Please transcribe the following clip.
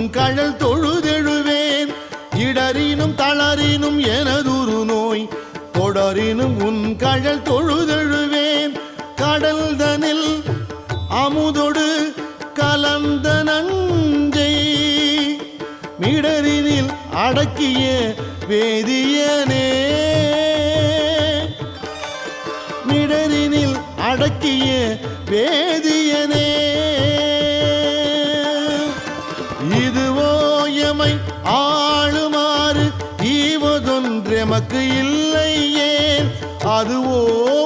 கழல் தொழுதெழுவேன். இடரினும் தளரினும் எனதுரு நோய் தொடரினும் உன் கழல் தொழுதெழுவேன். கடல்தனில் அமுதொடு கலந்த நஞ்சை மிடரினில் அடக்கிய வேதியனே. மிடரினில் அடக்கிய வேதியனே. இதுவோ எமை ஆளுமாறு ஈவதொன்றெமக்கு இல்லையே. அதுவோ